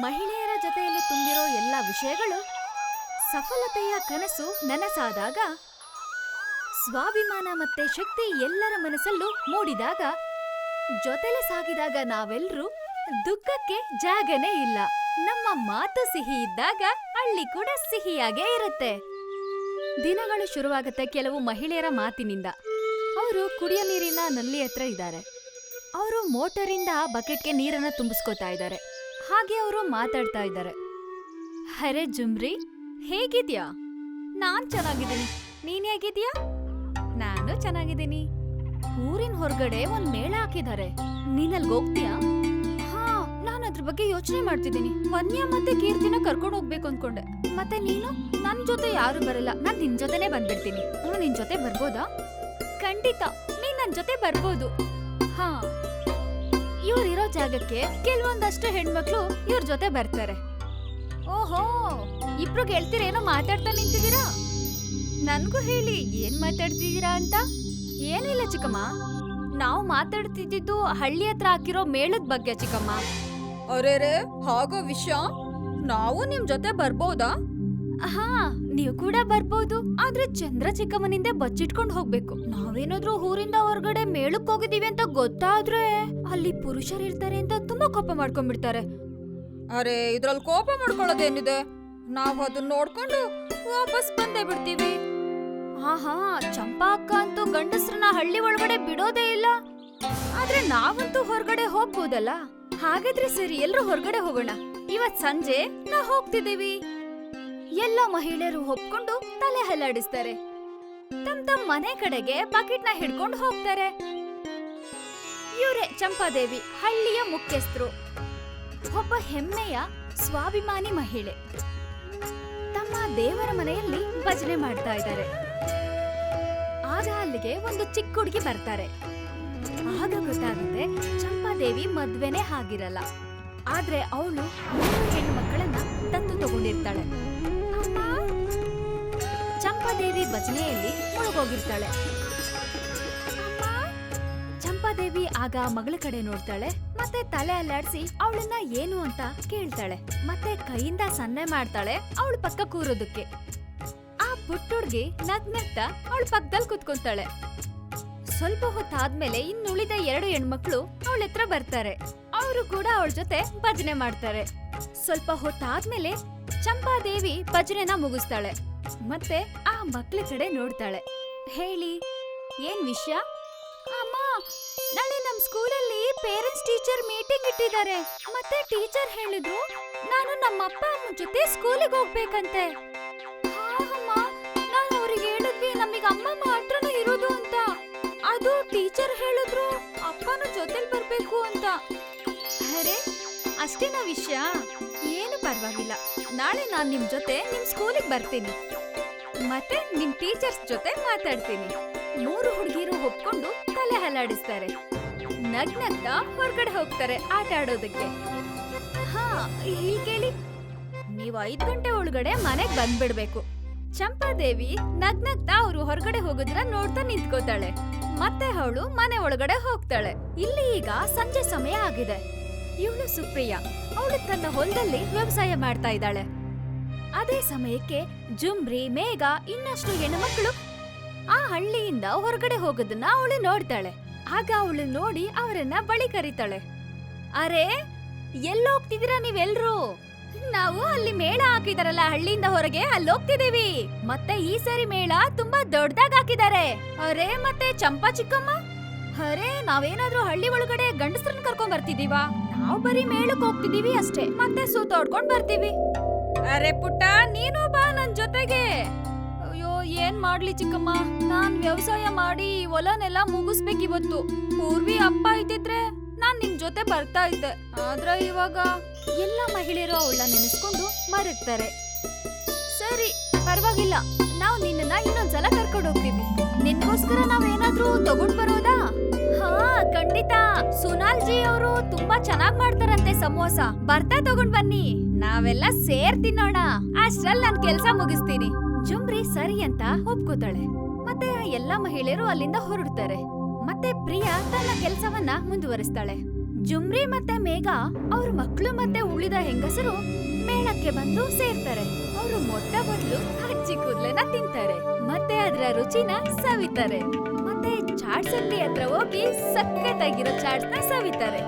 ಮಹಿಳೆಯರ ಜೊತೆಯಲ್ಲಿ ತುಂಬಿರೋ ಎಲ್ಲ ವಿಷಯಗಳು ಸಫಲತೆಯ ಕನಸು ನನಸಾದಾಗ, ಸ್ವಾಭಿಮಾನ ಮತ್ತೆ ಶಕ್ತಿ ಎಲ್ಲರ ಮನಸ್ಸಲ್ಲೂ ಮೂಡಿದಾಗ, ಜೊತೆಲೆ ಸಾಗಿದಾಗ ನಾವೆಲ್ಲರೂ ದುಃಖಕ್ಕೆ ಜಾಗನೇ ಇಲ್ಲ. ನಮ್ಮ ಮಾತು ಸಿಹಿ ಇದ್ದಾಗ ಹಳ್ಳಿ ಕೂಡ ಸಿಹಿಯಾಗೇ ಇರುತ್ತೆ. ದಿನಗಳು ಶುರುವಾಗುತ್ತೆ ಕೆಲವು ಮಹಿಳೆಯರ ಮಾತಿನಿಂದ. ಅವರು ಕುಡಿಯೋ ನೀರಿನ ನಲ್ಲಿ ಹತ್ರ ಇದ್ದಾರೆ. ಅವರು ಮೋಟರಿಂದ ಬಕೆಟ್ಗೆ ನೀರನ್ನ ತುಂಬಿಸ್ಕೊತಾ ಇದ್ದಾರೆ. ಹಾಗೆ ಅವರು ಮಾತಾಡ್ತಾ ಇದ್ದಾರೆ. ಅರೆ ಜುಮ್ರಿ, ಹೇಗಿದ್ಯಾ? ನಾನ್ ಚೆನ್ನಾಗಿದ್ದೀನಿ. ನೀನ್ ಹೇಗಿದ್ಯಾ? ನಾನು ಚೆನ್ನಾಗಿದ್ದೀನಿ. ಊರಿನ ಹೊರಗಡೆ ಒಂದ್ ಮೇಳ ಹಾಕಿದ್ದಾರೆ. ನೀನಲ್ಗ್ ಹೋಗ್ತೀಯಾ? ಹಾ, ನಾನು ಅದ್ರ ಬಗ್ಗೆ ಯೋಚನೆ ಮಾಡ್ತಿದ್ದೀನಿ. ವನ್ಯ ಮತ್ತೆ ಕೀರ್ತಿನ ಕರ್ಕೊಂಡು ಹೋಗ್ಬೇಕು ಅನ್ಕೊಂಡೆ. ಮತ್ತೆ ನೀನು? ನನ್ ಜೊತೆ ಯಾರು ಬರಲ್ಲ. ನಾನ್ ನಿನ್ ಜೊತೆನೆ ಬಂದ್ಬಿಡ್ತೀನಿ. ನಿನ್ ಜೊತೆ ಬರ್ಬೋದಾ? ಖಂಡಿತ, ನೀನ್ ನನ್ ಜೊತೆ ಬರ್ಬೋದು. ಹಾ, ಇವ್ರಿರೋ ಜಾಗಕ್ಕೆ ಕೆಲವೊಂದಷ್ಟು ಹೆಣ್ಮಕ್ಳು ಇವ್ರ ಜೊತೆ ಬರ್ತಾರೆ. ಓಹೋ, ಇಬ್ರು ಗೆಳ್ತಿರೇನೋ ಮಾತಾಡ್ತಾ ನಿಂತಿದ್ದೀರಾ? ನನ್ಗೂ ಹೇಳಿ, ಏನ್ ಮಾತಾಡ್ತಿದ್ದೀರಾ ಅಂತ. ಏನಿಲ್ಲ ಚಿಕ್ಕಮ್ಮ, ನಾವು ಮಾತಾಡ್ತಿದ್ದು ಹಳ್ಳಿ ಹತ್ರ ಹಾಕಿರೋ ಮೇಳದ ಬಗ್ಗೆ ಚಿಕ್ಕಮ್ಮ. ಅರೆ, ಹಾಗೋ ವಿಷಯ. ನಾವು ನಿಮ್ ಜೊತೆ ಬರ್ಬೋದಾ? ಹಾ, ನೀವು ಕೂಡ ಬರ್ಬೋದು. ಆದ್ರೆ ಚಂದ್ರ ಚಿಕ್ಕಮ್ಮನಿಂದ ಬಚ್ಚಿಟ್ಕೊಂಡ್ ಹೋಗ್ಬೇಕು. ನಾವೇನಾದ್ರೂ ಊರಿಂದ ಹೊರಗಡೆ ಮೇಳಕ್ ಹೋಗಿದೀವಿ ಅಂತ ಗೊತ್ತಾದ್ರೆ ಅಲ್ಲಿ ಪುರುಷರಿರ್ತಾರೆ ಅಂತ ತುಂಬಾ ಕೋಪ ಮಾಡ್ಕೊಂಡ್ಬಿಡ್ತಾರೆ. ಅರೆ, ಇದ್ರಲ್ಲಿ ಕೋಪ ಮಾಡ್ಕೊಳ್ಳೋದೇನಿದೆ? ನಾವ್ ಅದನ್ನ ನೋಡ್ಕೊಂಡು ವಾಪಸ್ ಬಂದೇ ಬಿಡ್ತೀವಿ. ಹಾ, ಚಂಪಾ ಅಕ್ಕ ಅಂತೂ ಗಂಡಸ್ರನ್ನ ಹಳ್ಳಿ ಒಳಗಡೆ ಬಿಡೋದೇ ಇಲ್ಲ. ಆದ್ರೆ ನಾವಂತೂ ಹೊರಗಡೆ ಹೋಗ್ಬೋದಲ್ಲ. ಹಾಗಾದ್ರೆ ಸರಿ, ಎಲ್ರೂ ಹೊರಗಡೆ ಹೋಗೋಣ. ಇವತ್ ಸಂಜೆ ನಾವ್ ಹೋಗ್ತಿದೀವಿ. ಎಲ್ಲ ಮಹಿಳೆಯರು ಒಪ್ಕೊಂಡು ತಲೆ ಹಲ್ಲಾಡಿಸ್ತಾರೆ. ತಮ್ಮ ಮನೆ ಕಡೆಗೆ ಬಕೆಟ್ನ ಹಿಡ್ಕೊಂಡು ಹೋಗ್ತಾರೆ. ಇವರೇ ಚಂಪಾದೇವಿ, ಹಳ್ಳಿಯ ಮುಖ್ಯಸ್ಥರು. ಒಬ್ಬ ಹೆಮ್ಮೆಯ ಸ್ವಾಭಿಮಾನಿ ಮಹಿಳೆ. ತಮ್ಮ ದೇವರ ಮನೆಯಲ್ಲಿ ಭಜನೆ ಮಾಡ್ತಾ ಇದ್ದಾರೆ. ಆಗ ಅಲ್ಲಿಗೆ ಒಂದು ಚಿಕ್ಕ ಹುಡುಗಿ ಬರ್ತಾರೆ. ಆಗ ಗೊತ್ತಾಗುತ್ತೆ ಚಂಪಾದೇವಿ ಮದ್ವೆನೇ ಆಗಿರಲ್ಲ. ಆದ್ರೆ ಅವಳು 3 ಹೆಣ್ಣು ಮಕ್ಕಳನ್ನ ದತ್ತು ತಗೊಂಡಿರ್ತಾಳೆ. ಚಂಪಾದೇವಿ ಭಜನೆಯಲ್ಲಿ ಮುಳುಗೋಗಿರ್ತಾಳೆ. ಚಂಪಾದೇವಿ ಆಗ ಮಗಳ ಕಡೆ ನೋಡ್ತಾಳೆ. ಮತ್ತೆ ತಲೆ ಅಲ್ಲಾಡ್ಸಿ ಅವಳನ್ನ ಏನು ಅಂತ ಕೇಳ್ತಾಳೆ. ಮತ್ತೆ ಕೈಯಿಂದ ಸನ್ನೆ ಮಾಡ್ತಾಳೆ ಅವಳ ಪಕ್ಕ ಕೂರೋದಕ್ಕೆ. ಆ ಪುಟ್ಟುಡ್ಗಿ ನಗ್ನಗ್ತಾ ಅವಳ ಪಕ್ಕದಲ್ಲಿ ಕುತ್ಕೊಂತಾಳೆ. ಸ್ವಲ್ಪ ಹೊತ್ತಾದ್ಮೇಲೆ ಇನ್ನುಳಿದ 2 ಹೆಣ್ಮಕ್ಳು ಅವಳ ಹತ್ರ ಬರ್ತಾರೆ. ಅವರು ಕೂಡ ಅವಳ ಜೊತೆ ಭಜನೆ ಮಾಡ್ತಾರೆ. ಸ್ವಲ್ಪ ಹೊತ್ತಾದ್ಮೇಲೆ ಚಂಪಾದೇವಿ ಭಜನೆನ ಮುಗಿಸ್ತಾಳೆ. ಮತ್ತೆ ಆ ಮಕ್ಳ ಕಡೆ ನೋಡ್ತಾಳೆ. ಹೇಳಿ, ಏನ್ ವಿಷಯ? ಅಮ್ಮ, ನಾಳೆ ನಮ್ ಸ್ಕೂಲಲ್ಲಿ ಪೇರೆಂಟ್ಸ್ ಟೀಚರ್ ಮೀಟಿಂಗ್ ಇಟ್ಟಿದ್ದಾರೆ. ಮತ್ತೆ ಟೀಚರ್ ಹೇಳಿದ್ರು ನಾನು ನಮ್ಮ ಅಪ್ಪ ಅಮ್ಮ ಜೊತೆ ಸ್ಕೂಲಿಗೆ ಹೋಗ್ಬೇಕಂತೆ. ಹಾ ಅಮ್ಮ, ನಾನು ಅವ್ರಿಗೆ ಹೇಳಿದ್ವಿ ನಮಗ್ ಅಮ್ಮ ಮಾತ್ರನೇ ಇರೋದು ಅಂತ. ಅದು ಟೀಚರ್ ಹೇಳಿದ್ರು ಅಪ್ಪನ ಜೊತೆಲಿ ಬರ್ಬೇಕು ಅಂತ. ಅರೆ, ಅಷ್ಟೇನಾ ವಿಷಯ? ಏನು ಪರವಾಗಿಲ್ಲ. ನಾಳೆ ನಾನ್ ನಿಮ್ ಜೊತೆ ನಿಮ್ ಸ್ಕೂಲಿಗೆ ಬರ್ತೀನಿ. ಮತ್ತೆ ನಿಮ್ ಟೀಚರ್ಸ್ ಜೊತೆ ಮಾತಾಡ್ತೀನಿ. 3 ಹುಡುಗಿರು ಒಪ್ಕೊಂಡು ತಲೆ ಹಲ್ಲಾಡಿಸ್ತಾರೆ. ನಗ್ನಗ್ತಾ ಹೊರಗಡೆ ಹೋಗ್ತಾರೆ ಆಟ ಆಡೋದಕ್ಕೆ. ಹಾ, ಇಲ್ಲಿ ಕೇಳಿ, ನೀವು 5 ಗಂಟೆ ಒಳಗಡೆ ಮನೆಗ್ ಬಂದ್ಬಿಡ್ಬೇಕು. ಚಂಪಾದೇವಿ ನಗ್ನಗ್ತಾ ಅವರು ಹೊರಗಡೆ ಹೋಗೋದನ್ನ ನೋಡ್ತಾ ನಿಂತ್ಕೋತಾಳೆ. ಮತ್ತೆ ಅವಳು ಮನೆ ಒಳಗಡೆ ಹೋಗ್ತಾಳೆ. ಇಲ್ಲಿ ಈಗ ಸಂಜೆ ಸಮಯ ಆಗಿದೆ. ಇವಳು ಸುಪ್ರಿಯಾ. ಅವಳು ತನ್ನ ಹೊಲದಲ್ಲಿ ವ್ಯವಸಾಯ ಮಾಡ್ತಾ ಇದ್ದಾಳೆ. ಅದೇ ಸಮಯಕ್ಕೆ ಜುಮ್ರಿ, ಮೇಘ, ಇನ್ನಷ್ಟು ಹೆಣ್ಣುಮಕ್ಕಳು ಆ ಹಳ್ಳಿಯಿಂದ ಹೊರಗಡೆ ಹೋಗೋದನ್ನ ಅವಳು ನೋಡ್ತಾಳೆ. ಆಗ ಅವಳು ನೋಡಿ ಅವರನ್ನ ಬಳಿ ಕರೀತಾಳೆ. ಅರೆ, ಎಲ್ಲೋಗ್ತಿದ್ದೀರಾ ನೀವೆಲ್ರೂ? ನಾವು ಅಲ್ಲಿ ಮೇಳ ಹಾಕಿದಾರಲ್ಲ ಹಳ್ಳಿಯಿಂದ ಹೊರಗೆ, ಅಲ್ಲಿ ಹೋಗ್ತಿದೀವಿ. ಮತ್ತೆ ಈ ಸರಿ ಮೇಳ ತುಂಬಾ ದೊಡ್ಡದಾಗಿ ಹಾಕಿದ್ದಾರೆ. ಅರೆ, ಮತ್ತೆ ಚಂಪಾ ಚಿಕ್ಕಮ್ಮ? ಅರೆ, ನಾವೇನಾದ್ರೂ ಹಳ್ಳಿ ಒಳಗಡೆ ಗಂಡಸ್ರನ್ನ ಕರ್ಕೊಂಡ್ ಬರ್ತಿದೀವಾ? ನಾವ್ ಬರೀ ಮೇಳಕ್ ಹೋಗ್ತಿದೀವಿ ಅಷ್ಟೇ. ಮತ್ತೆ ಸುತ್ತಾಡ್ಕೊಂಡ್ ಬರ್ತೀವಿ. ಅರೆ ಪುಟ್ಟ, ನೀನು ಬಾ ನನ್ ಜೊತೆಗೆ. ಅಯ್ಯೋ, ಏನ್ ಮಾಡ್ಲಿ ಚಿಕ್ಕಮ್ಮ, ನಾನ್ ವ್ಯವಸಾಯ ಮಾಡಿ ಹೊಲನೆಲ್ಲ ಮುಗಿಸ್ಬೇಕಿವತ್ತು. ಪೂರ್ವಿ ಅಪ್ಪ ಇದ್ದಿದ್ರೆ ನಾನ್ ನಿಮ್ ಜೊತೆ ಬರ್ತಾ ಇದ್ದೆ. ಆದ್ರೆ ಇವಾಗ ಎಲ್ಲ ಮಹಿಳೆಯರು ಅವಳ ನೆನೆಸ್ಕೊಂಡು ಮರಗ್ತಾರೆ. ಸರಿ, ಪರವಾಗಿಲ್ಲ, ನಾವ್ ನಿನ್ನ ಇನ್ನೊಂದ್ಸಲ ಕರ್ಕೊಂಡು ಹೋಗ್ತೀವಿ. ನಿನ್ಗೋಸ್ಕರ ನಾವೇನಾದ್ರೂ ತಗೊಂಡ್ ಬರೋದಾ? ಹಾ, ಖಂಡಿತ. ಸುನಾಲ್ ಜಿ ಅವರು ತುಂಬಾ ಚೆನ್ನಾಗ್ ಮಾಡ್ತಾರಂತೆ ಸಮೋಸ. ಬರ್ತಾ ತಗೊಂಡ್ ಬನ್ನಿ, ನಾವೆಲ್ಲ ಸೇರ್ ತಿನ್ನೋಣ. ಅಷ್ಟ್ರಲ್ಲಿ ನಾನ್ ಕೆಲ್ಸ ಮುಗಿಸ್ತೀನಿ. ಜುಮ್ರಿ ಸರಿ ಅಂತ ಒಪ್ಕೋತಾಳೆ. ಮತ್ತೆ ಎಲ್ಲಾ ಮಹಿಳೆಯರು ಅಲ್ಲಿಂದ ಹೊರಡ್ತಾರೆ. ಮತ್ತೆ ಪ್ರಿಯಾ ತನ್ನ ಕೆಲ್ಸವನ್ನ ಮುಂದುವರಿಸ್ತಾಳೆ. ಜುಮ್ರಿ ಮತ್ತೆ ಮೇಘ ಅವ್ರ ಮಕ್ಳು ಮತ್ತೆ ಉಳಿದ ಹೆಂಗಸರು ಮೇಳಕ್ಕೆ ಬಂದು ಸೇರ್ತಾರೆ. ಅವರು ಮೊಟ್ಟ ಮೊದಲು ಹಚ್ಚಿ ಕೂದ್ಲೆನ ತಿಂತಾರೆ, ಮತ್ತೆ ಅದರ ರುಚಿನ ಸವಿತಾರೆ. ಮತ್ತೆ ಚಾಟ್ಸ್ ಅಂಗಡಿ ಹತ್ರ ಹೋಗಿ ಸಖತ್ತಾಗಿರೋ ಚಾಟ್ಸ್ ನ ಸವಿತಾರೆ.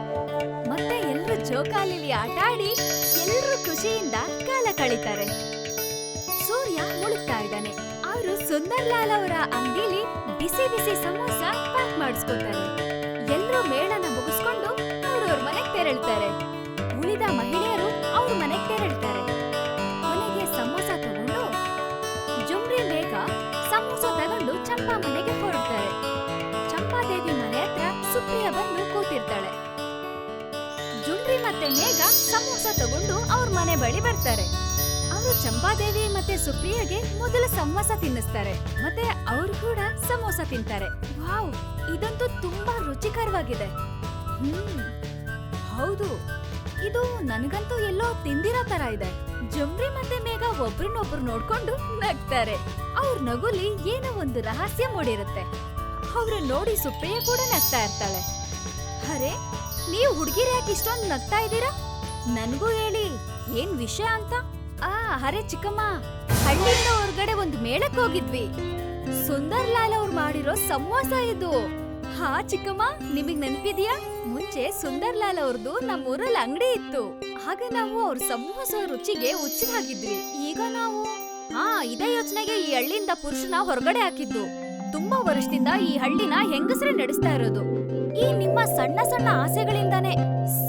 ಮತ್ತೆ ಎಲ್ರು ಜೋಕಾಲಿಲಿ ಆಟ ಆಡಿ ಎಲ್ರು ಖುಷಿಯಿಂದ ಕಾಲ ಕಳೀತಾರೆ. ಸೂರ್ಯ ಮುಳುಗ್ತಾ ಇದ್ದಾನೆ. ಅವರು ಸುಂದರ್ಲಾಲ್ ಅವರ ಅಂಗಡಿಲಿ ಬಿಸಿ ಬಿಸಿ ಸಮೋಸ ಪ್ಯಾಕ್ ಮಾಡಿಸ್ಕೊತಾರೆ. ಎಲ್ರು ಮೇಳನ ಮುಗಿಸ್ಕೊಂಡು ಅವ್ರವ್ರ ಮನೆಗ್ ತೆರಳ್ತಾರೆ. ಉಳಿದ ಮಹಿಳೆಯರು ಅವ್ರ ಮನೆಗ್ ತೆರಳ್ತಾರೆ. ಕೊನೆಗೆ ಸಮೋಸ ತಗೊಂಡು ಜುಮ್ರಿ ಬೇಗ ಸಮೋಸ ತಗೊಂಡು ಚಂಪಾ ಮನೆಗೆ ಹೊರಡ್ತಾರೆ. ಚಂಪಾದೇವಿ ಮನೆ ಹತ್ರ ಸುಪ್ರಿಯ ಬಂದು ಕೂತಿರ್ತಾಳೆ. ಜುಮ್ರಿ ಮತ್ತೆ ಮೇಘ ಸಮೋಸ ತಗೊಂಡು ಅವ್ರ ಮನೆ ಬಳಿ ಬರ್ತಾರೆ. ಅವರು ಚಂಪಾದೇವಿ ಮತ್ತೆ ಸುಪ್ರಿಯಗೆ ಮೊದಲ ಸಮೋಸ ತಿನ್ನಿಸ್ತಾರೆ. ಮತ್ತೆ ಅವ್ರು ಕೂಡ ಸಮೋಸ ತಿಂತಾರೆ. ವಾವ್, ಇದಂತೂ ತುಂಬಾ ರುಚಿಕರವಾಗಿದೆ. ಹೌದು, ಇದು ನನಗಂತೂ ಎಲ್ಲೋ ತಿಂದಿರೋ ತರ ಇದೆ. ಜುಮ್ರಿ ಮತ್ತೆ ಮೇಘ ಒಬ್ರನ್ನೊಬ್ರು ನೋಡ್ಕೊಂಡು ನಗ್ತಾರೆ. ಅವ್ರ ನಗುಲಿ ಏನೋ ಒಂದು ರಹಸ್ಯ ಮೂಡಿರುತ್ತೆ. ಅವ್ರ ನೋಡಿ ಸುಪ್ರಿಯ ಕೂಡ ನಗ್ತಾ ಇರ್ತಾಳೆ. ಅರೆ, ನೀವು ಹುಡುಗಿರ ಯಾಕೆ ಇಷ್ಟೊಂದು ನಗ್ತಾ ಇದ್ದೀರಾ? ನನ್ಗೂ ಹೇಳಿ, ಏನ್ ವಿಷಯ ಅಂತ. ಅರೆ ಚಿಕ್ಕಮ್ಮ, ಹಳ್ಳಿಯಿಂದ ಹೊರಗಡೆ ಒಂದು ಮೇಳಕ್ಕೆ ಹೋಗಿದ್ವಿ. ಸುಂದರ್ಲಾಲ್ ಅವ್ರು ಮಾಡಿರೋ ಸಮೋಸ ಇದು. ಹಾ ಚಿಕ್ಕಮ್ಮ, ನಿಮಗ್ ನೆನ್ಪಿದ್ಯಾ? ಮುಂಚೆ ಸುಂದರ್ಲಾಲ್ ಅವ್ರದ್ದು ನಮ್ಮೂರಲ್ಲಿ ಅಂಗಡಿ ಇತ್ತು. ಆಗ ನಾವು ಅವ್ರ ಸಮೋಸ ರುಚಿಗೆ ಹುಚ್ಚಾಗಿದ್ವಿ. ಈಗ ನಾವು ಇದೇ ಯೋಚನೆಗೆ ಈ ಹಳ್ಳಿಯಿಂದ ಪುರುಷನ ಹೊರಗಡೆ ಹಾಕಿದ್ದು. ತುಂಬಾ ವರ್ಷದಿಂದ ಈ ಹಳ್ಳಿನ ಹೆಂಗಸರೇ ನಡೆಸ್ತಾ ಇರೋದು. ಈ ನಿಮ್ಮ ಸಣ್ಣ ಸಣ್ಣ ಆಸೆಗಳಿಂದಾನೇ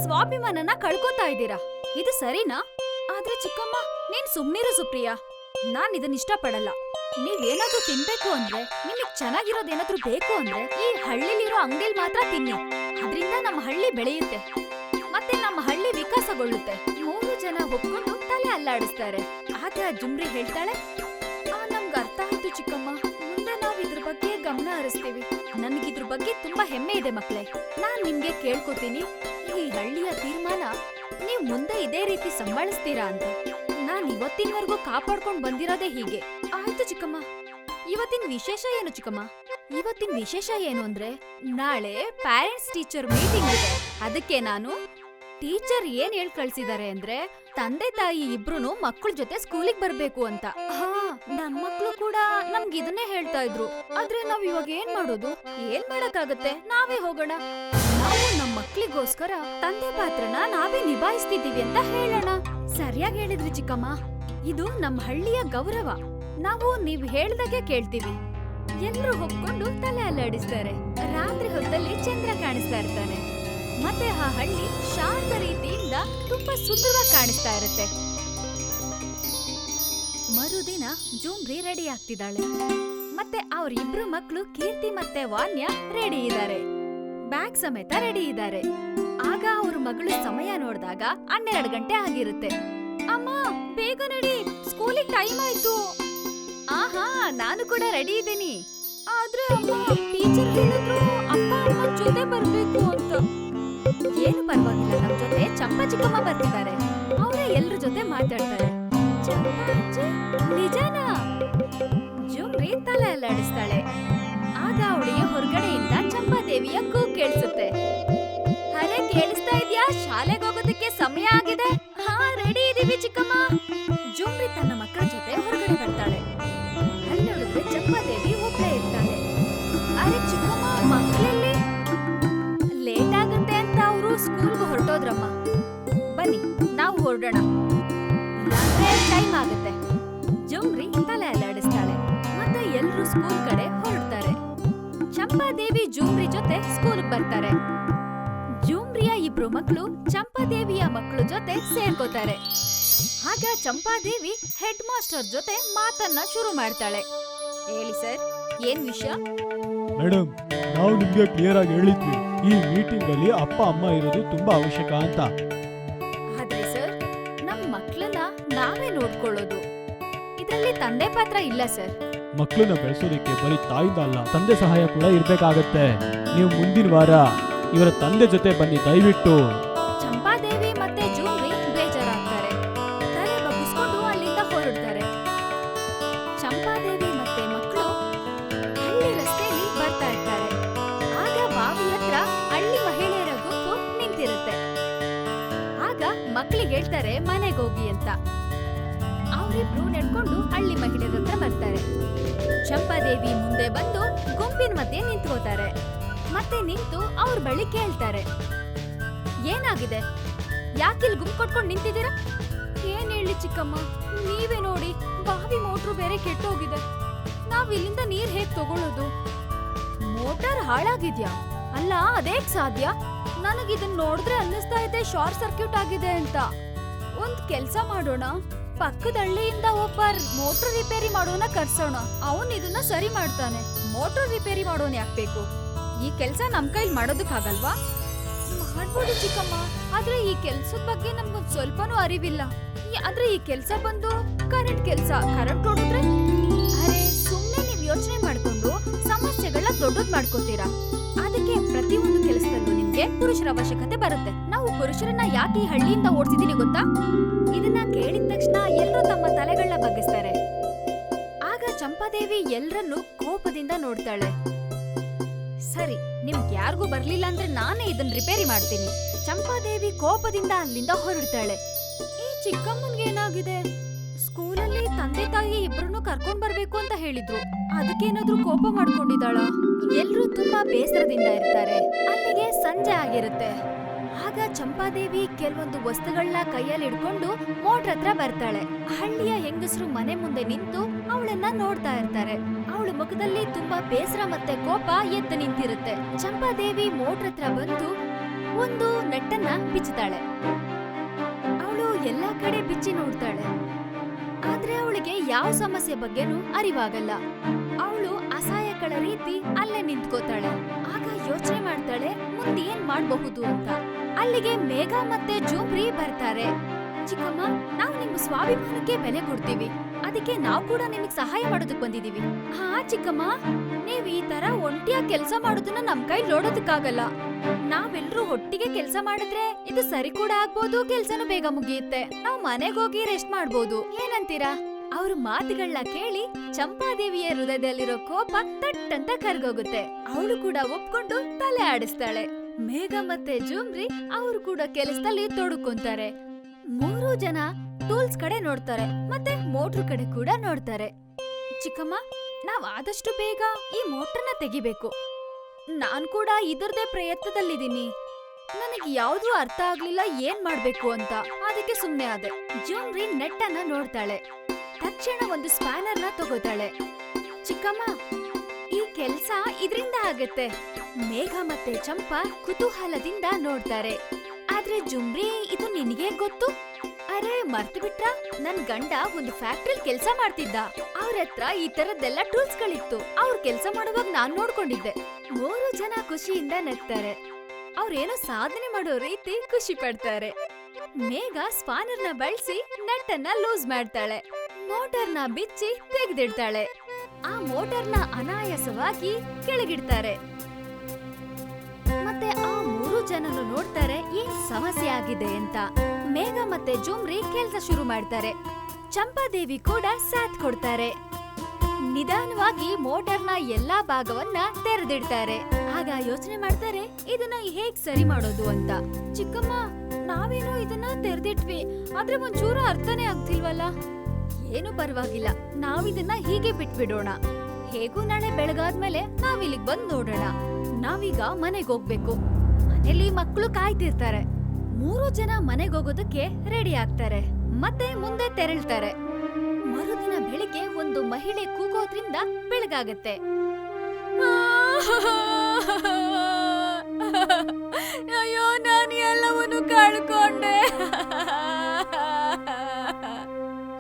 ಸ್ವಾಭಿಮಾನನ ಕಳ್ಕೊತಾ ಇದ್ದೀರಾ. ಇದು ಸರಿನಾ? ಆದ್ರೆ ಚಿಕ್ಕಮ್ಮ, ನೀನ್ ಸುಮ್ನಿರು ಸುಪ್ರಿಯಾ. ನಾನ್ ಇದನ್ನ ಇಷ್ಟಪಡಲ್ಲ. ನೀವೇನಾದ್ರೂ ತಿನ್ಬೇಕು ಅಂದ್ರೆ, ನಿಮಗ್ ಚೆನ್ನಾಗಿರೋದೇನಾದ್ರೂ ಬೇಕು ಅಂದ್ರೆ ಈ ಹಳ್ಳಿಲಿರೋ ಅಂಗಡಿಲ್ ಮಾತ್ರ ತಿನ್ನಿ. ಅದ್ರಿಂದ ನಮ್ಮ ಹಳ್ಳಿ ಬೆಳೆಯುತ್ತೆ, ಮತ್ತೆ ನಮ್ಮ ಹಳ್ಳಿ ವಿಕಾಸಗೊಳ್ಳುತ್ತೆ. 3 ಜನ ಒಪ್ಕೊಂಡು ತಲೆ ಅಲ್ಲಾಡಿಸ್ತಾರೆ. ಆಗ ಜುಮ್ರಿ ಹೇಳ್ತಾಳೆ, ನಮ್ಗ್ ಅರ್ಥ ಆಯ್ತು ಚಿಕ್ಕಮ್ಮ. ಮುಂದೆ ನಾವ್ ಇದ್ರ ಬಗ್ಗೆ ಗಮನ ಹರಿಸ್ತೀವಿ. ನನ್ಗಿದ್ರ ಬಗ್ಗೆ ತುಂಬಾ ಹೆಮ್ಮೆ ಇದೆ ಮಕ್ಳೇ. ನಾನ್ ನಿಮ್ಗೆ ಕೇಳ್ಕೊತೀನಿ, ಈ ಹಳ್ಳಿಯ ತೀರ್ಮಾನ ನೀವ್ ಮುಂದೆ ಇದೇ ರೀತಿ ಸಂಭಾಳಿಸ್ತೀರಾ ಅಂತ. ನಾನ್ ಇವತ್ತಿನವರೆಗೂ ಕಾಪಾಡ್ಕೊಂಡ್ ಬಂದಿರೋದೇ ಹೀಗೆ. ಆಯ್ತು ಚಿಕ್ಕಮ್ಮ. ಇವತ್ತಿನ ವಿಶೇಷ ಏನು ಚಿಕ್ಕಮ್ಮ? ಇವತ್ತಿನ ವಿಶೇಷ ಏನು ಅಂದ್ರೆ, ನಾಳೆ ಪ್ಯಾರೆಂಟ್ಸ್ ಟೀಚರ್ ಮೀಟಿಂಗ್ ಇದೆ. ಅದಕ್ಕೆ ನಾನು ಟೀಚರ್ ಏನ್ ಹೇಳ್ ಕಳ್ಸಿದಾರೆ ಅಂದ್ರೆ, ತಂದೆ ತಾಯಿ ಇಬ್ರು ಮಕ್ಕಳ ಜೊತೆ ಸ್ಕೂಲಿಗೆ ಬರ್ಬೇಕು ಅಂತ. ನಮ್ ಮಕ್ಳು ಕೂಡ ನಮ್ಗೆ ಇದನ್ನೇ ಹೇಳ್ತಾ ಇದ್ರು. ಆದ್ರೆ ನಾವ್ ಇವಾಗ ಏನ್ ಮಾಡೋದು? ಏನ್ ಮಾಡಕ್ಕಾಗತ್ತೆ, ನಾವೇ ಹೋಗೋಣ. ನಾವು ನಮ್ ಮಕ್ಳಿಗೋಸ್ಕರ ತಂದೆ ಪಾತ್ರನ ನಾವೇ ನಿಭಾಯಿಸ್ತಿದೀವಿ ಅಂತ ಹೇಳೋಣ. ಸರಿಯಾಗಿ ಹೇಳಿದ್ರಿ ಚಿಕ್ಕಮ್ಮ. ಇದು ನಮ್ ಹಳ್ಳಿಯ ಗೌರವ. ನಾವು ನೀವ್ ಹೇಳ್ದಾಗೆ ಕೇಳ್ತೀವಿ. ಎಲ್ರು ಒಪ್ಕೊಂಡು ತಲೆ ಅಲ್ಲಾಡಿಸ್ತಾರೆ. ರಾತ್ರಿ ಹೊತ್ತಲ್ಲಿ ಚಂದ್ರ ಕಾಣಿಸ್ತಾ ಇರ್ತಾನೆ. ಮತ್ತೆ ಆ ಹಳ್ಳಿ ಶಾಂತ ರೀತಿಯಿಂದ ತುಂಬಾ ಸುಂದರವಾಗಿ ಕಾಣಿಸ್ತಾ ಇರುತ್ತೆ. ಮರುದಿನ ಜುಮ್ರಿ ರೆಡಿ ಆಗ್ತಿದ್ದಾಳೆ. ಮತ್ತೆ ಅವ್ರಿಬ್ರು ಮಕ್ಳು ಕೀರ್ತಿ ಮತ್ತೆ ವಾನ್ಯ ರೆಡಿ ಇದ್ದಾರೆ. ಬ್ಯಾಗ್ ಸಮೇತ ರೆಡಿ ಇದ್ದಾರೆ. ಆಗ ಅವ್ರ ಮಗಳು ಸಮಯ ನೋಡಿದಾಗ 12 ಗಂಟೆ ಆಗಿರುತ್ತೆ. ಅಮ್ಮ, ಬೇಗ ನಡಿ, ಸ್ಕೂಲಿಗೆ ಟೈಮ್ ಆಯ್ತು. ನಾನು ಕೂಡ ರೆಡಿ ಇದ್ದೀನಿ. ಆದ್ರೆ ಅಮ್ಮ, ಟೀಚರ್ ಹೇಳಿದ್ರು ಅಪ್ಪ ಅಮ್ಮ ಜೊತೆ ಬರ್ಬೇಕು ಅಂತ. ಏನು ಪರವಾಗಿಲ್ಲ, ನಮ್ ಜೊತೆ ಚಂಪಾ ಚಿಕ್ಕಮ್ಮ ಬರ್ತಿದ್ದಾರೆ. ಅವರೇ ಎಲ್ರ ಜೊತೆ ಮಾತಾಡ್ತಾರೆ. ನಿಜಾನಾ? ಜುಮ್ರಿ ತಲೆ ಅಲ್ಲಾಡಿಸ್ತಾಳೆ. ಆಗ ಅವಳಿಗೆ ಹೊರಗಡೆಯಿಂದ ಚಂಪಾದೇವಿಯ ಕೂಗು ಕೇಳಿಸುತ್ತೆ. ಅರೆ, ಕೇಳಿಸ್ತಾ ಇದ್ಯಾ? ಶಾಲೆಗೆ ಹೋಗೋದಕ್ಕೆ ಸಮಯ ಆಗಿದೆ. ರೆಡಿ ಇದೀವಿ ಚಿಕ್ಕಮ್ಮ. ಜುಮ್ರಿ ತನ್ನ ಮಕ್ಕಳ ಜೊತೆ ಹೊರಗಡೆ ಬರ್ತಾಳೆ. ಅಲ್ಲಿ ನೋಡಿದ್ರೆ ಚಂಪಾದೇವಿ ಒಬ್ಬಳೇ ಇರ್ತಾಳೆ. ಅರೆ ಚಿಕ್ಕಮ್ಮ, ಮಕ್ಕಳಲ್ಲಿ ಲೇಟ್ ಆಗುತ್ತೆ ಅಂತ ಅವರು ಸ್ಕೂಲ್ಗೆ ಹೊರಟೋದ್ರಮ್ಮ. ಬನ್ನಿ, ನಾವು ಹೊರಡೋಣ, ಇಲ್ಲಾಂದ್ರೆ ಟೈಮ್ ಆಗುತ್ತೆ. ಜುಮ್ರಿ ತಲೆ ಅಲ್ಲಾಡಿಸ್ತಾಳೆ. ಮತ್ತೆ ಎಲ್ರು ಸ್ಕೂಲ್ ಕಡೆ ಹೊರಡ್ತಾರೆ. ಚಂಪಾದೇವಿ ಜುಮ್ರಿ ಜೊತೆ ಸ್ಕೂಲ್ ಬರ್ತಾರೆ. ಜುಮ್ರಿಯ ಇಬ್ರು ಮಕ್ಕಳು ಚಂಪಾದೇವಿಯ ಮಕ್ಕಳು ಜೊತೆ ಸೇರ್ಕೋತಾರೆ. ಆಗ ಚಂಪಾದೇವಿ ಹೆಡ್ ಮಾಸ್ಟರ್ ಜೊತೆ ಮಾತನ್ನ ಶುರು ಮಾಡ್ತಾಳೆ. ಹೇಳಿ ಸರ್, ಏನ್ ವಿಷಯ? ಮೇಡಮ್, ನಾವು ನಿಮ್ಗೆ ಕ್ಲಿಯರ್ ಆಗಿ ಹೇಳಿದ್ವಿ, ಈ ಮೀಟಿಂಗ್ ಅಲ್ಲಿ ಅಪ್ಪ ಅಮ್ಮ ಇರೋದು ತುಂಬಾ ಅವಶ್ಯಕ ಅಂತ. ಆದ್ರೆ ಸರ್, ನಮ್ ಮಕ್ಕಳನ್ನ ನಾವೇ ನೋಡ್ಕೊಳ್ಳೋದು, ಇದ್ರಲ್ಲಿ ತಂದೆ ಪಾತ್ರ ಇಲ್ಲ ಸರ್. ಮಕ್ಕಳನ್ನ ಬೆಳೆಸೋದಕ್ಕೆ ಬರೀ ತಾಯಿಂದ ಅಲ್ಲ, ತಂದೆ ಸಹಾಯ ಕೂಡ ಇರ್ಬೇಕಾಗತ್ತೆ. ನೀವು ಮುಂದಿನ ವಾರ ಇವರ ತಂದೆ ಜೊತೆ ಬನ್ನಿ ದಯವಿಟ್ಟು. ಚಂಪಾದೇವಿ ಮತ್ತೆ ಜುಮ್ರಿ ಬೇಜಾರಾಗ್ತಾರೆ. ತಲೆ ಬಗ್ಗಿಸ್ಕೊಂಡು ಅಲ್ಲಿಂದ ಹೊರಡ್ತಾರೆ. ಚಂಪಾದೇವಿ ಮತ್ತೆ ಮಕ್ಕಳು ಹಳ್ಳಿ ರಸ್ತೆಯಲ್ಲಿ ಬರ್ತಾ ಇರ್ತಾರೆ. ಆಗ ಬಾವಿ ಹತ್ರ ಹಳ್ಳಿ ಮಹಿಳೆಯರ ಗುಂಪು ನಿಂತಿರುತ್ತೆ. ಮಕ್ಳಿಗೆ ಹೇಳ್ತಾರೆ ಮನೆಗೋಗಿ ಅಂತ. ಅವರಿಬ್ರು ನಡ್ಕೊಂಡು ಹಳ್ಳಿ ಮಹಿಳೆಯರ ಹತ್ರ ಬರ್ತಾರೆ. ಚಂಪಾದೇವಿ ಮುಂದೆ ಬಂದು ಗುಂಪಿನ ಮಧ್ಯೆ ನಿಂತ್ಕೋತಾರೆ. ಮತ್ತೆ ನಿಂತು ಅವ್ರ ಬಳಿ ಕೇಳ್ತಾರೆ, ಏನಾಗಿದೆ? ಯಾಕಿಲ್ ಗುಂಪು ಕೊಟ್ಕೊಂಡು ನಿಂತಿದ್ದೀರಾ? ಏನ್ ಹೇಳಿ ಚಿಕ್ಕಮ್ಮ, ನೀವೇ ನೋಡಿ, ಬಾವಿ ಮೋಟ್ರು ಬೇರೆ ಕೆಟ್ಟೋಗಿದೆ. ನಾವ್ ಇಲ್ಲಿಂದ ನೀರ್ ಹೇಗ್ ತಗೊಳ್ಳೋದು? ಮೋಟಾರ್ ಹಾಳಾಗಿದ್ಯಾ? ಅಲ್ಲ, ಅದೇಗ್ ಸಾಧ್ಯ? ನನಗಿದನ್ ನೋಡಿದ್ರೆ ಅನ್ನಿಸ್ತಾ ಇದೆ ಶಾರ್ಟ್ ಸರ್ಕ್ಯೂಟ್ ಆಗಿದೆ ಅಂತ. ಒಂದ್ ಕೆಲ್ಸ ಮಾಡೋಣ, ಪಕ್ಕದ ಹಳ್ಳಿಯಿಂದ ಒಬ್ಬ ಮೋಟರ್ ರಿಪೇರಿ ಮಾಡೋನ ಕರ್ಸೋಣ. ಅವನ್ ಇದನ್ನ ಸರಿ ಮಾಡ್ತಾನೆ. ಮೋಟರ್ ರಿಪೇರಿ ಮಾಡೋನ್ ಯಾಕ್ಬೇಕು? ಈ ಕೆಲ್ಸ ನಮ್ ಕೈಲಿ ಮಾಡೋದಕ್ಕಾಗಲ್ವಾ? ಮಾಡ್ಬೋದು ಚಿಕ್ಕಮ್ಮ, ಆದ್ರೆ ಈ ಕೆಲ್ಸದ ಬಗ್ಗೆ ನಮ್ಗೊಂದ್ ಸ್ವಲ್ಪನೂ ಅರಿವಿಲ್ಲ. ಆದ್ರೆ ಈ ಕೆಲ್ಸ ಬಂದು ಕರೆಂಟ್ ಹೊಡಿದ್ರೆ? ಅರೆ, ಸುಮ್ನೆ ನೀವ್ ಯೋಚನೆ ಮಾಡ್ಕೊಂಡು ಸಮಸ್ಯೆಗಳನ್ನ ದೊಡ್ಡದ್ ಮಾಡ್ಕೋತೀರಾ. ಅದಕ್ಕೆ ಪ್ರತಿಯೊಂದು ಕೆಲಸದಲ್ಲೂ ನಿಮ್ಗೆ ಪುರುಷರ ಅವಶ್ಯಕತೆ ಬರುತ್ತೆ. ನಾವು ಪುರುಷರನ್ನ ಯಾಕೆ ಈ ಹಳ್ಳಿಯಿಂದ ಓಡಿಸಿದೀನಿ ಗೊತ್ತಾ? ಇದನ್ನ ಕೇಳಿದ ತಕ್ಷಣ ಎಲ್ರೂ ತಮ್ಮ ತಲೆಗಳನ್ನ ಬಗ್ಗಿಸ್ತಾರೆ. ಆಗ ಚಂಪಾದೇವಿ ಎಲ್ರನ್ನೂ ಕೋಪದಿಂದ ನೋಡ್ತಾಳೆ. ಸರಿ, ನಿಮ್ಗೆ ಯಾರಿಗೂ ಬರ್ಲಿಲ್ಲ ಅಂದ್ರೆ ನಾನೇ ಇದನ್ನ ರಿಪೇರಿ ಮಾಡ್ತೀನಿ. ಚಂಪಾದೇವಿ ಕೋಪದಿಂದ ಅಲ್ಲಿಂದ ಹೊರಡ್ತಾಳೆ. ಈ ಚಿಕ್ಕಮ್ಮನ್ಗೆ ಏನಾಗಿದೆ? ಸ್ಕೂಲಲ್ಲಿ ತಂದೆ ತಾಯಿ ಇಬ್ರನ್ನು ಕರ್ಕೊಂಡ್ ಬರ್ಬೇಕು ಅಂತ ಹೇಳಿದ್ರು. ಅದಕ್ಕೇನಾದ್ರೂ ಕೋಪ ಮಾಡ್ಕೊಂಡಿದ್ದಾಳ? ಎಲ್ರೂ ತುಂಬಾ ಬೇಸರದಿಂದ ಇರ್ತಾರೆ. ಅಲ್ಲಿಗೆ ಸಂಜೆ ಆಗಿರುತ್ತೆ. ಆಗ ಚಂಪಾದೇವಿ ಕೆಲವೊಂದು ವಸ್ತುಗಳನ್ನ ಕೈಯಲ್ಲಿ ಹಿಡ್ಕೊಂಡು ಮೋಟ್ರ್ ಹತ್ರ ಬರ್ತಾಳೆ. ಹಳ್ಳಿಯ ಹೆಂಗಸರು ಮನೆ ಮುಂದೆ ನಿಂತು ಅವಳನ್ನ ನೋಡ್ತಾ ಇರ್ತಾರೆ. ಅವಳ ಮುಖದಲ್ಲಿ ತುಂಬಾ ಬೇಸರ ಮತ್ತೆ ಕೋಪ ಎದ್ದು ನಿಂತಿರುತ್ತೆ. ಚಂಪಾದೇವಿ ಮೋಟ್ರ್ ಹತ್ರ ಬಂದು ಒಂದು ನಟ್ಟನ್ನ ಬಿಚ್ಚುತ್ತಾಳೆ. ಅವಳು ಎಲ್ಲಾ ಕಡೆ ಬಿಚ್ಚಿ ನೋಡ್ತಾಳೆ. ಆದ್ರೆ ಅವಳಿಗೆ ಯಾವ ಸಮಸ್ಯೆ ಬಗ್ಗೆನೂ ಅರಿವಾಗಲ್ಲ. ಅವಳು ಅಸಹಾಯಕಳ ರೀತಿ ಅಲ್ಲೇ ನಿಂತ್ಕೋತಾಳೆ. ಆಗ ಯೋಚನೆ ಮಾಡ್ತಾಳೆ, ಮುಂದೆ ಏನ್ ಮಾಡಬಹುದು ಅಂತ. ಅಲ್ಲಿಗೆ ಮೇಘ ಮತ್ತೆ ಜೂಮ್ರಿ ಬರ್ತಾರೆ. ಚಿಕ್ಕಮ್ಮ, ನಾವು ನಿಮ್ಮ ಸ್ವಾಭಿಮಾನಕ್ಕೆ ಬೆಲೆ ಕೊಡ್ತೀವಿ. ಅದಕ್ಕೆ ನಾವು ಕೂಡ ನಿಮಗೆ ಸಹಾಯ ಮಾಡೋದಕ್ ಬಂದಿದೀವಿ. ಹಾ ಚಿಕ್ಕಮ್ಮ, ನೀವ್ ಈ ತರ ಒಂಟಿಯಾಗಿ ಕೆಲಸ ಮಾಡೋದನ್ನ ನಮ್ ಕೈ ನೋಡೋದಕ್ಕಾಗಲ್ಲ. ನಾವೆಲ್ರೂ ಒಟ್ಟಿಗೆ ಕೆಲಸ ಮಾಡಿದ್ರೆ ಇದು ಸರಿ ಕೂಡ ಆಗ್ಬೋದು, ಕೆಲ್ಸನೂ ಬೇಗ ಮುಗಿಯುತ್ತೆ. ನಾವ್ ಮನೆಗ್ ಹೋಗಿ ರೆಸ್ಟ್ ಮಾಡ್ಬೋದು. ಏನಂತೀರಾ? ಅವ್ರ ಮಾತುಗಳನ್ನ ಕೇಳಿ ಚಂಪಾದೇವಿಯ ಹೃದಯದಲ್ಲಿರೋ ಕೋಪ ತಟ್ಟಂತ ಕರ್ಗೋಗುತ್ತೆ. ಅವಳು ಕೂಡ ಒಪ್ಕೊಂಡು ತಲೆ ಆಡಿಸ್ತಾಳೆ. ಮೇಘ ಮತ್ತೆ ಜೂಮ್ರಿ ಅವರು ಕೂಡ ಕೆಲಸದಲ್ಲಿ ತೊಡಕೊಂತಾರೆ. 3 ಜನ ಟೂಲ್ಸ್ ಕಡೆ ನೋಡ್ತಾರೆ ಮತ್ತೆ ಮೋಟ್ರ್ ಕಡೆ ಕೂಡ ನೋಡ್ತಾರೆ. ಚಿಕ್ಕಮ್ಮ, ನಾವ್ ಆದಷ್ಟು ಬೇಗ ಈ ಮೋಟ್ರನ್ನ ತೆಗಿಬೇಕು. ನಾನ್ ಕೂಡ ಇದರದೇ ಪ್ರಯತ್ನದಲ್ಲಿದ್ದೀನಿ. ನನಗೆ ಯಾವ್ದು ಅರ್ಥ ಆಗ್ಲಿಲ್ಲ ಏನ್ ಮಾಡ್ಬೇಕು ಅಂತ. ಅದಕ್ಕೆ ಸುಮ್ನೆ ಆದೆ. ಜೂಮ್ರಿ ನೆಟ್ಟನ್ನ ನೋಡ್ತಾಳೆ. ತಕ್ಷಣ ಒಂದು ಸ್ಪ್ಯಾನರ್ನ ತಗೋತಾಳೆ. ಚಿಕ್ಕಮ್ಮ, ಈ ಕೆಲ್ಸ ಇದ್ರಿಂದ ಆಗತ್ತೆ. ಮೇಘ ಮತ್ತೆ ಚಂಪಾ ಕುತೂಹಲದಿಂದ ನೋಡ್ತಾರೆ. ಆದ್ರೆ ಜುಮ್ರಿ, ಇದು ನಿನಗೆ ಗೊತ್ತು? ಅರೆ, ಮರ್ತು ಬಿಟ್ರ? ನನ್ ಗಂಡ ಒಂದು ಫ್ಯಾಕ್ಟ್ರಿಲ್ ಕೆಲ್ಸ ಮಾಡ್ತಿದ್ದ. ಅವ್ರ ಹತ್ರ ಈ ತರದ್ದೆಲ್ಲ ಟೂಲ್ಸ್ ಗಳಿತ್ತು. ಅವ್ರ ಕೆಲ್ಸ ಮಾಡುವಾಗ ನಾನ್ ನೋಡ್ಕೊಂಡಿದ್ದೆ. 3 ಜನ ಖುಷಿಯಿಂದ ನಗ್ತಾರೆ. ಅವ್ರೇನೋ ಸಾಧನೆ ಮಾಡೋ ರೀತಿ ಖುಷಿ ಪಡ್ತಾರೆ. ಮೇಘ ಸ್ಪಾನರ್ನ ಬಳಸಿ ನಟ್ಟನ್ನ ಲೂಸ್ ಮಾಡ್ತಾಳೆ. ಮೋಟಾರ್ನ ಬಿಚ್ಚಿ ತೆಗೆದಿಡ್ತಾಳೆ. ಆ ಮೋಟಾರ್ನ ಅನಾಯಾಸವಾಗಿ ಕೆಳಗಿಡ್ತಾರೆ. ಮತ್ತೆ ಆ 3 ಜನರು ನೋಡ್ತಾರೆ ಏನ್ ಸಮಸ್ಯೆ ಆಗಿದೆ ಅಂತ. ಮೇಘ ಮತ್ತೆ ಜುಮ್ರಿ ಕೆಲ್ಸ ಶುರು ಮಾಡ್ತಾರೆ. ಚಂಪಾದೇವಿ ಕೂಡ ಸಾಥ್ ಕೊಡ್ತಾರೆ. ನಿಧಾನವಾಗಿ ಮೋಟಾರ್ನ ಎಲ್ಲಾ ಭಾಗವನ್ನ ತೆರೆದಿಡ್ತಾರೆ. ಆಗ ಯೋಚನೆ ಮಾಡ್ತಾರೆ, ಇದನ್ನ ಹೇಗ್ ಸರಿ ಮಾಡೋದು ಅಂತ. ಚಿಕ್ಕಮ್ಮ, ನಾವೇನೋ ಇದನ್ನ ತೆರೆದಿಟ್ವಿ, ಆದ್ರೆ ಒಂಚೂರು ಅರ್ಥನೇ ಆಗ್ತಿಲ್ವಲ್ಲ. ಏನು ಪರವಾಗಿಲ್ಲ, ನಾವಿದನ್ನ ಹೀಗೆ ಬಿಟ್ಬಿಡೋಣ. ಹೇಗೂ ನಾಳೆ ಬೆಳಗಾದ್ಮೇಲೆ ನಾವಿಲ್ಲಿಗ್ ಬಂದ್ ನೋಡೋಣ. ನಾವೀಗ ಮನೆಗ್ ಹೋಗ್ಬೇಕು. ಮನೇಲಿ ಮಕ್ಕಳು ಕಾಯ್ತಿರ್ತಾರೆ. 3 ಜನ ಮನೆಗ್ ಹೋಗೋದಕ್ಕೆ ರೆಡಿ ಆಗ್ತಾರೆ. ಮತ್ತೆ ಮುಂದೆ ತೆರಳ್ತಾರೆ. ಮರುದಿನ ಬೆಳಿಗ್ಗೆ ಒಂದು ಮಹಿಳೆ ಕೂಗೋದ್ರಿಂದ ಬೆಳಗಾಗತ್ತೆ. ಅಯ್ಯೋ, ನಾನು ಎಲ್ಲವನ್ನು ಕಳ್ಕೊಂಡೆ.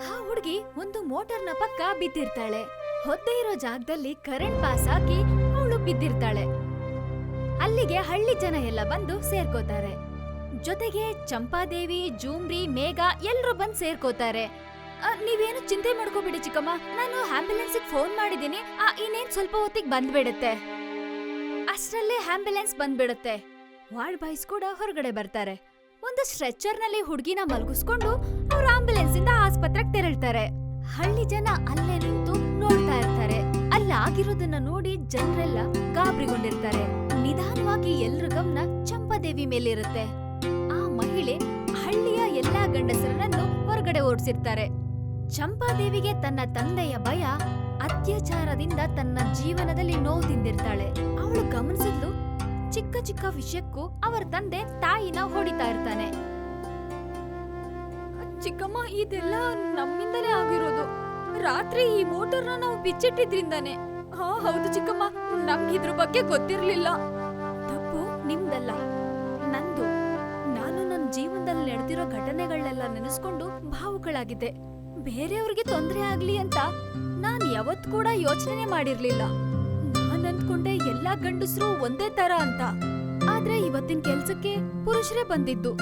ಆ ಹುಡುಗಿ ಒಂದು ಮೋಟಾರ್ನ ಪಕ್ಕ ಬಿದ್ದಿರ್ತಾಳೆ. ಹೊತ್ತೆ ಇರೋ ಜಾಗದಲ್ಲಿ ಕರೆಂಟ್ ಪಾಸ್ ಆಗಿ ಅವಳು ಬಿದ್ದಿರ್ತಾಳೆ. ಅಲ್ಲಿಗೆ ಹಳ್ಳಿ ಜನ ಎಲ್ಲ ಬಂದು ಸೇರ್ಕೋತಾರೆ. ಜೊತೆಗೆ ಚಂಪಾದೇವಿ, ಜೂಮ್ರಿ, ಮೇಘ ಎಲ್ರು ಬಂದ್ ಸೇರ್ಕೋತಾರೆ. ನೀವೇನು ಚಿಂತೆ ಮಾಡ್ಕೋಬಿಡಿ ಚಿಕ್ಕಮ್ಮ, ನಾನು ಆಂಬ್ಯುಲೆನ್ಸ್ ಫೋನ್ ಮಾಡಿದೀನಿ. ಇನ್ನೇನ್ ಸ್ವಲ್ಪ ಹೊತ್ತಿಗೆ ಬಂದ್ಬಿಡುತ್ತೆ. ಅಷ್ಟರಲ್ಲೇ ಆಂಬ್ಯುಲೆನ್ಸ್ ಬಂದ್ಬಿಡುತ್ತೆ. ವಾರ್ಡ್ ಬಾಯ್ಸ್ ಕೂಡ ಹೊರಗಡೆ ಬರ್ತಾರೆ. ಒಂದು ಸ್ಟ್ರೆಚರ್ ನಲ್ಲಿ ಹುಡುಗಿನ ಮಲಗಿಸ್ಕೊಂಡು ಅವ್ರ ಆಂಬ್ಯುಲೆನ್ಸ್ ಇಂದ ಆಸ್ಪತ್ರೆಗೆ ತೆರಳ್ತಾರೆ. ಹಳ್ಳಿ ಜನ ಅಲ್ಲೇ ನಿಂತು ನೋಡ್ತಾ ಇರ್ತಾರೆ. ಅಲ್ಲಾಗಿರೋದನ್ನ ನೋಡಿ ಜನರೆಲ್ಲ ಗಾಬರಿಗೊಂಡಿರ್ತಾರೆ. ನಿಧಾನವಾಗಿ ಎಲ್ರ ಗಮನ ಚಂಪಾದೇವಿ ಮೇಲಿರುತ್ತೆ. ಆ ಮಹಿಳೆ ಹಳ್ಳಿಯ ಎಲ್ಲಾ ಗಂಡಸರನ್ನು ಹೊರಗಡೆ ಓಡಿಸಿರ್ತಾರೆ. ಚಂಪಾದೇವಿಗೆ ತನ್ನ ತಂದೆಯ ಭಯ, ಅತ್ಯಾಚಾರದಿಂದ ತನ್ನ ಜೀವನದಲ್ಲಿ ನೋವು ತಿಂದಿರ್ತಾಳೆ. ಅವಳು ಗಮನಿಸಿದ್ಲು, ಚಿಕ್ಕ ಚಿಕ್ಕ ವಿಷಯಕ್ಕೂ ಅವರ ತಂದೆ ತಾಯಿನ ಹೊಡಿತಾ ಇರ್ತಾನೆ. ಚಿಕ್ಕಮ್ಮ, ಇದೆಲ್ಲ ನಮ್ಮಿಂದಲೇ ಆಗಿರೋದು. ರಾತ್ರಿ ಈ ಮೋಟರ್ನ ನಾವು ಬಿಚ್ಚಿಟ್ಟಿದ್ರಿಂದಾನೆ. ಹಾ ಹೌದು ಚಿಕ್ಕಮ್ಮ, ನಮ್ಗಿದ್ರ ಬಗ್ಗೆ ಗೊತ್ತಿರ್ಲಿಲ್ಲ. ತಪ್ಪು ನಿಮ್ದಲ್ಲ, ನಂದು. ನಾನು ನನ್ನ ಜೀವನದಲ್ಲಿ ನಡೆದಿರೋ ಘಟನೆಗಳನ್ನೆಲ್ಲ ನೆನೆಸ್ಕೊಂಡು ಭಾವುಗಳಾಗಿದ್ದೆ. ಬೇರೆಯವ್ರಿಗೆ ತೊಂದರೆ ಆಗ್ಲಿ ಅಂತ ನಾನ್ ಯಾವತ್ ಕೂಡ ಯೋಚನೆ ಮಾಡಿರ್ಲಿಲ್ಲ. ನಾನ್ ಅಂದ್ಕೊಂಡೆ ಎಲ್ಲಾ ಗಂಡಸರು ಒಂದೇ ತರ ಅಂತ. ಆದ್ರೆ ಇವತ್ತಿನ ಕೆಲ್ಸಕ್ಕೆ ಪುರುಷರೇ ಬಂದಿದ್ದು.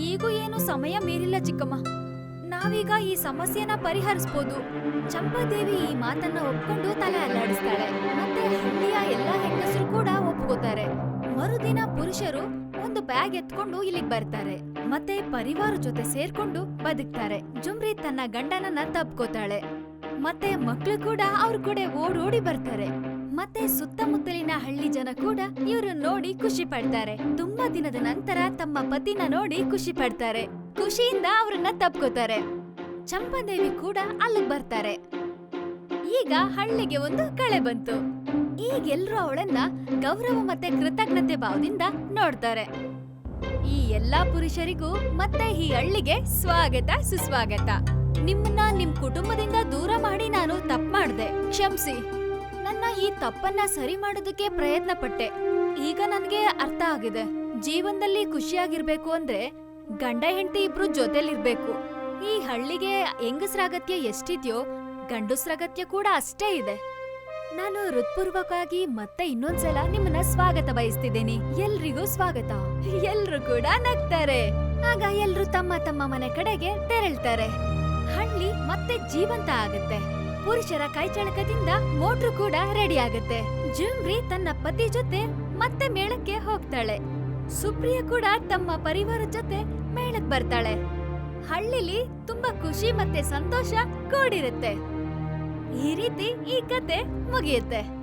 ಈಗೂ ಏನು ಸಮಯ ಮೀರಿಲ್ಲ ಚಿಕ್ಕಮ್ಮ. ನಾವೀಗ ಈ ಸಮಸ್ಯೆನ ಪರಿಹರಿಸಬಹುದು. ಚಂಪಾದೇವಿ ಈ ಮಾತನ್ನ ಒಪ್ಕೊಂಡು ತಲೆ ಅಲ್ಲಾಡಿಸ್ತಾಳೆ. ಮತ್ತೆ ಹಳ್ಳಿಯ ಎಲ್ಲಾ ಹೆಂಗಸರು ಕೂಡ ಒಪ್ಕೋತಾರೆ. ಮರುದಿನ ಪುರುಷರು ಒಂದು ಬ್ಯಾಗ್ ಎತ್ಕೊಂಡು ಇಲ್ಲಿಗೆ ಬರ್ತಾರೆ. ಮತ್ತೆ ಪರಿವಾರ ಜೊತೆ ಸೇರ್ಕೊಂಡು ಬದುಕ್ತಾರೆ. ಜುಮ್ರಿ ತನ್ನ ಗಂಡನನ್ನ ತಬ್ಕೋತಾಳೆ. ಮತ್ತೆ ಮಕ್ಳು ಕೂಡ ಅವ್ರ ಕೂಡ ಓಡೋಡಿ ಬರ್ತಾರೆ. ಮತ್ತೆ ಸುತ್ತಮುತ್ತಲಿನ ಹಳ್ಳಿ ಜನ ಕೂಡ ಇವ್ರು ನೋಡಿ ಖುಷಿ ಪಡ್ತಾರೆ. ತುಂಬಾ ದಿನದ ನಂತರ ತಮ್ಮ ಪತಿನ ನೋಡಿ ಖುಷಿ ಪಡ್ತಾರೆ. ಖುಷಿಯಿಂದ ಅವ್ರನ್ನ ತಬ್ಕೋತಾರೆ. ಚಂಪಾದೇವಿ ಕೂಡ ಅಲ್ಲಿಗೆ ಬರ್ತಾರೆ. ಈಗ ಹಳ್ಳಿಗೆ ಒಂದು ಕಳೆ ಬಂತು. ಈಗೆಲ್ರೂ ಅವಳನ್ನ ಗೌರವ ಮತ್ತೆ ಕೃತಜ್ಞತೆ ಭಾವದಿಂದ ನೋಡ್ತಾರೆ. ಈ ಎಲ್ಲಾ ಪುರುಷರಿಗೂ ಮತ್ತೆ ಈ ಹಳ್ಳಿಗೆ ಸ್ವಾಗತ ಸುಸ್ವಾಗತ. ನಿಮ್ಮನ್ನ ನಿಮ್ ಕುಟುಂಬದಿಂದ ದೂರ ಮಾಡಿ ನಾನು ತಪ್ಪು ಮಾಡ್ದೆ, ಕ್ಷಮಿಸಿ. ನನ್ನ ಈ ತಪ್ಪನ್ನ ಸರಿ ಮಾಡೋದಕ್ಕೆ ಪ್ರಯತ್ನ ಪಟ್ಟೆ. ಈಗ ನನ್ಗೆ ಅರ್ಥ ಆಗಿದೆ. ಜೀವನದಲ್ಲಿ ಖುಷಿಯಾಗಿರ್ಬೇಕು ಅಂದ್ರೆ ಗಂಡ ಹೆಂಡತಿ ಇಬ್ರು ಜೊತೆಲಿರ್ಬೇಕು. ಈ ಹಳ್ಳಿಗೆ ಹೆಂಗಸ್ರ ಅಗತ್ಯ ಎಷ್ಟಿದ್ಯೋ ಗಂಡಸ್ರ ಅಗತ್ಯ ಕೂಡ ಅಷ್ಟೇ ಇದೆ. ನಾನು ಹೃತ್ಪೂರ್ವಕವಾಗಿ ಮತ್ತೆ ಇನ್ನೊಂದ್ಸಲ ನಿಮ್ಮನ್ನ ಸ್ವಾಗತ ಬಯಸ್ತಿದ್ದೀನಿ. ಎಲ್ರಿಗೂ ಸ್ವಾಗತ. ಎಲ್ರು ಕೂಡ ನಗ್ತಾರೆ. ಆಗ ಎಲ್ರು ತಮ್ಮ ತಮ್ಮ ಮನೆ ಕಡೆಗೆ ತೆರಳ್ತಾರೆ. ಹಳ್ಳಿ ಮತ್ತೆ ಜೀವಂತ ಆಗುತ್ತೆ. ಪುರುಷರ ಕೈಚಳಕದಿಂದ ಮೋಟ್ರು ಕೂಡ ರೆಡಿ ಆಗುತ್ತೆ. ಜುಮ್ರಿ ತನ್ನ ಪತಿ ಜೊತೆ ಮತ್ತೆ ಮೇಳಕ್ಕೆ ಹೋಗ್ತಾಳೆ. ಸುಪ್ರಿಯ ಕೂಡ ತಮ್ಮ ಪರಿವಾರ ಜೊತೆ ಮೇಳಕ್ ಬರ್ತಾಳೆ. ಹಳ್ಳಿಲಿ ತುಂಬಾ ಖುಷಿ ಮತ್ತೆ ಸಂತೋಷ ಕೂಡಿರುತ್ತೆ. ಈ ರೀತಿ ಈ ಕತೆ ಮುಗಿಯುತ್ತೆ.